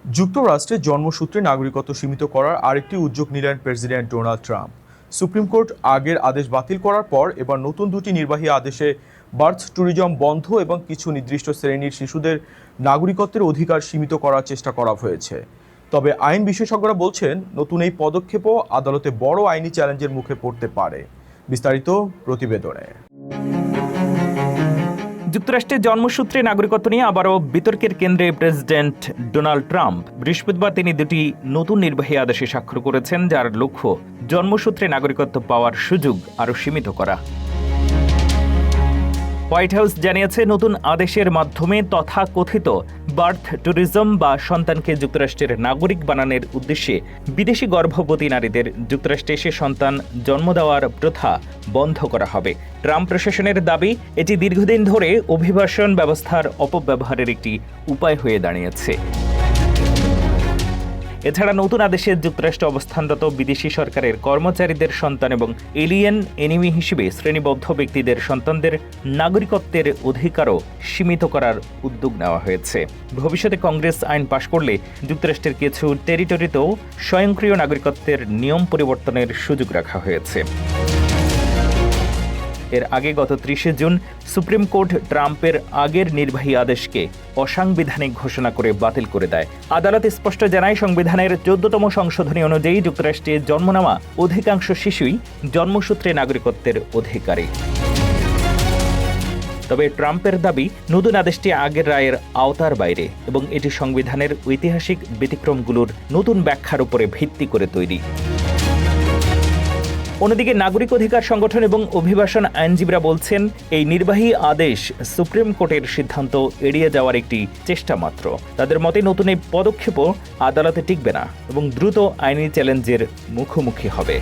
যুক্তরাষ্ট্রে জন্মসূত্রে নাগরিকত্ব সীমিত করার আরেকটি উদ্যোগ নিলেন president Donald Trump. Supreme court আগের আদেশ বাতিল করার পর এবার নতুন দুটি নির্বাহী আদেশে বার্থ ট্যুরিজম বন্ধ এবং কিছু নির্দিষ্ট শ্রেণীর শিশুদের নাগরিকত্বের অধিকার সীমিত করার চেষ্টা করা হয়েছে। তবে আইন বিশেষজ্ঞরা বলছেন, নতুন এই পদক্ষেপও আদালতে বড় আইনি চ্যালেঞ্জের মুখে পড়তে পারে। বিস্তারিত প্রতিবেদনে। যুক্তরাষ্ট্রের জন্মসূত্রে নাগরিকত্ব নিয়ে আবারও বিতর্কের কেন্দ্রে প্রেসিডেন্ট ডোনাল্ড ট্রাম্প। বৃহস্পতিবার তিনি দুটি নতুন নির্বাহী আদেশে স্বাক্ষর করেছেন, যার লক্ষ্য জন্মসূত্রে নাগরিকত্ব পাওয়ার সুযোগ আরও সীমিত করা। হোয়াইট হাউস জানিয়েছে, নতুন আদেশের মাধ্যমে তথাকথিত বার্থ ট্যুরিজম বা সন্তানকে যুক্তরাষ্ট্রের নাগরিক বানানোর উদ্দেশ্যে বিদেশি গর্ভবতী নারীদের যুক্তরাষ্ট্রে এসে সন্তান জন্ম দেওয়ার প্রথা বন্ধ করা হবে। ট্রাম্প প্রশাসনের দাবি, এটি দীর্ঘদিন ধরে অভিবাসন ব্যবস্থার অপব্যবহারের একটি উপায় হয়ে দাঁড়িয়েছে। এছাড়া নতুন আদেশে যুক্তরাষ্ট্রে অবস্থানরত বিদেশি সরকারের কর্মচারীদের সন্তান এবং এলিয়েন এনিমি হিসেবে শ্রেণীবদ্ধ ব্যক্তিদের সন্তানদের নাগরিকত্বের অধিকারও সীমিত করার উদ্যোগ নেওয়া হয়েছে। ভবিষ্যতে কংগ্রেস আইন পাশ করলে যুক্তরাষ্ট্রের কিছু টেরিটরিতেও স্বয়ংক্রিয় নাগরিকত্বের নিয়ম পরিবর্তনের সুযোগ রাখা হয়েছে। এর আগে গত 30 জুন সুপ্রিম কোর্ট ট্রাম্পের আগের নির্বাহী আদেশকে অসাংবিধানিক ঘোষণা করে বাতিল করে দেয়। আদালত স্পষ্ট জানায়, সংবিধানের 14তম সংশোধনী অনুযায়ী যুক্তরাষ্ট্রে জন্ম নেওয়া অধিকাংশ শিশুই জন্মসূত্রে নাগরিকত্বের অধিকারী। তবে ট্রাম্পের দাবি, নতুন আদেশটি আগের রায়ের আওতার বাইরে এবং এটি সংবিধানের ঐতিহাসিক ব্যতিক্রমগুলোর নতুন ব্যাখ্যার উপরে ভিত্তি করে তৈরি। অন্যদিকে নাগরিক অধিকার সংগঠন এবং অভিবাসন আইনজীবীরা বলছেন, এই নির্বাহী আদেশ সুপ্রিম কোর্টের সিদ্ধান্ত এড়িয়ে যাওয়ার একটি চেষ্টা মাত্র। তাদের মতে নতুন এই পদক্ষেপও আদালতে টিকবে না এবং দ্রুত আইনি চ্যালেঞ্জের মুখোমুখি হবে।